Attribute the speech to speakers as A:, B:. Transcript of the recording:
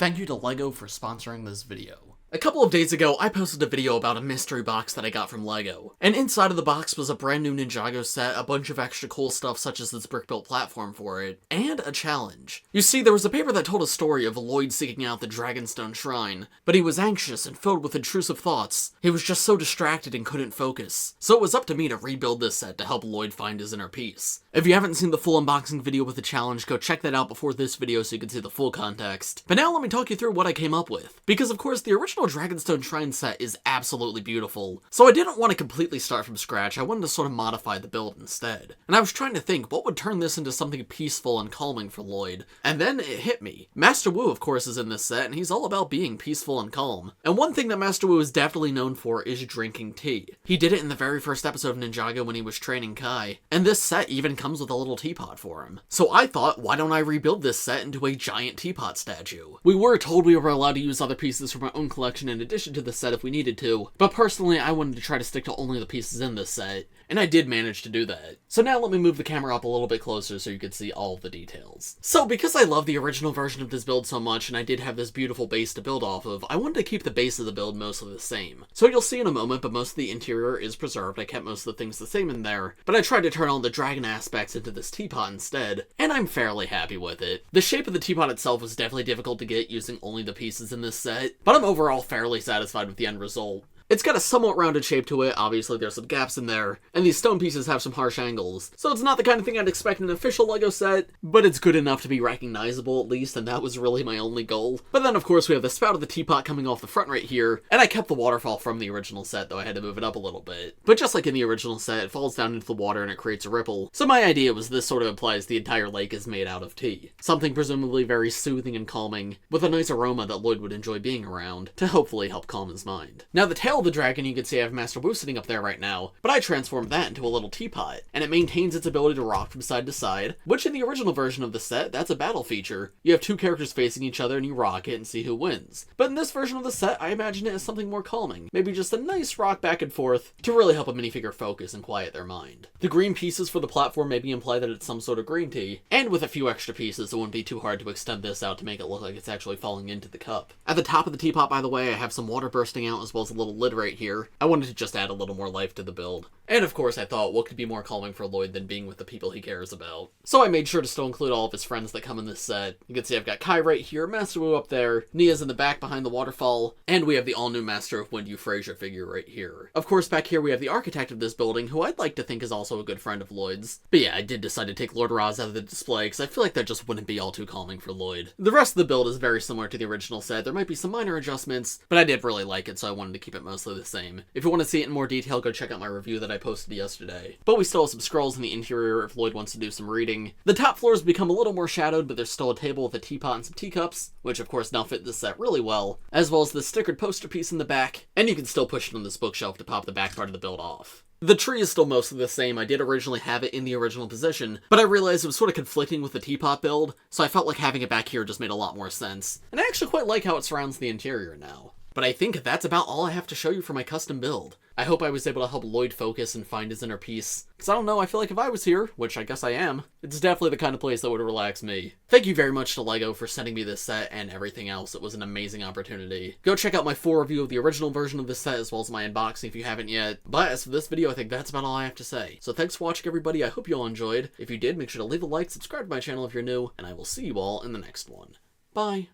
A: Thank you to LEGO for sponsoring this video. A couple of days ago, I posted a video about a mystery box that I got from LEGO. And inside of the box was a brand new Ninjago set, a bunch of extra cool stuff such as this brick-built platform for it, and a challenge. You see, there was a paper that told a story of Lloyd seeking out the Dragonstone Shrine, but he was anxious and filled with intrusive thoughts. He was just so distracted and couldn't focus. So it was up to me to rebuild this set to help Lloyd find his inner peace. If you haven't seen the full unboxing video with the challenge, go check that out before this video so you can see the full context. But now let me talk you through what I came up with. Because of course, the original Dragonstone Shrine set is absolutely beautiful. So I didn't want to completely start from scratch, I wanted to sort of modify the build instead. And I was trying to think, what would turn this into something peaceful and calming for Lloyd? And then it hit me. Master Wu, of course, is in this set, and he's all about being peaceful and calm. And one thing that Master Wu is definitely known for is drinking tea. He did it in the very first episode of Ninjago when he was training Kai, and this set even comes with a little teapot for him. So I thought, why don't I rebuild this set into a giant teapot statue? We were told we were allowed to use other pieces from our own collection in addition to the set if we needed to, but personally I wanted to try to stick to only the pieces in this set, and I did manage to do that. So now let me move the camera up a little bit closer so you can see all of the details. So because I love the original version of this build so much and I did have this beautiful base to build off of, I wanted to keep the base of the build mostly the same. So you'll see in a moment, but most of the interior is preserved. I kept most of the things the same in there, but I tried to turn all the dragon aspects into this teapot instead, and I'm fairly happy with it. The shape of the teapot itself was definitely difficult to get using only the pieces in this set, but I'm overall fairly satisfied with the end result. It's got a somewhat rounded shape to it, obviously there's some gaps in there, and these stone pieces have some harsh angles, so it's not the kind of thing I'd expect in an official LEGO set, but it's good enough to be recognizable at least, and that was really my only goal. But then of course we have the spout of the teapot coming off the front right here, and I kept the waterfall from the original set, though I had to move it up a little bit. But just like in the original set, it falls down into the water and it creates a ripple, so my idea was this sort of implies the entire lake is made out of tea. Something presumably very soothing and calming, with a nice aroma that Lloyd would enjoy being around, to hopefully help calm his mind. Now the tail of the dragon, you can see I have Master Wu sitting up there right now, but I transformed that into a little teapot, and it maintains its ability to rock from side to side, which in the original version of the set, that's a battle feature. You have two characters facing each other and you rock it and see who wins. But in this version of the set, I imagine it as something more calming, maybe just a nice rock back and forth to really help a minifigure focus and quiet their mind. The green pieces for the platform maybe imply that it's some sort of green tea, and with a few extra pieces it wouldn't be too hard to extend this out to make it look like it's actually falling into the cup. At the top of the teapot, by the way, I have some water bursting out as well as a little lid right here. I wanted to just add a little more life to the build. And of course I thought, what could be more calming for Lloyd than being with the people he cares about? So I made sure to still include all of his friends that come in this set. You can see I've got Kai right here, Master Wu up there, Nia's in the back behind the waterfall, and we have the all-new Master of Wind Euphrasia figure right here. Of course back here we have the architect of this building, who I'd like to think is also a good friend of Lloyd's. But yeah, I did decide to take Lord Ras out of the display because I feel like that just wouldn't be all too calming for Lloyd. The rest of the build is very similar to the original set. There might be some minor adjustments, but I did really like it, so I wanted to keep it mostly the same. If you want to see it in more detail, go check out my review that I posted yesterday. But we still have some scrolls in the interior if Lloyd wants to do some reading. The top floors become a little more shadowed, but there's still a table with a teapot and some teacups, which of course now fit this set really well, as well as the stickered poster piece in the back, and you can still push it on this bookshelf to pop the back part of the build off. The tree is still mostly the same. I did originally have it in the original position, but I realized it was sort of conflicting with the teapot build, so I felt like having it back here just made a lot more sense. And I actually quite like how it surrounds the interior now. But I think that's about all I have to show you for my custom build. I hope I was able to help Lloyd focus and find his inner peace. Because I don't know, I feel like if I was here, which I guess I am, it's definitely the kind of place that would relax me. Thank you very much to LEGO for sending me this set and everything else. It was an amazing opportunity. Go check out my full review of the original version of this set as well as my unboxing if you haven't yet. But as for this video, I think that's about all I have to say. So thanks for watching everybody, I hope you all enjoyed. If you did, make sure to leave a like, subscribe to my channel if you're new, and I will see you all in the next one. Bye!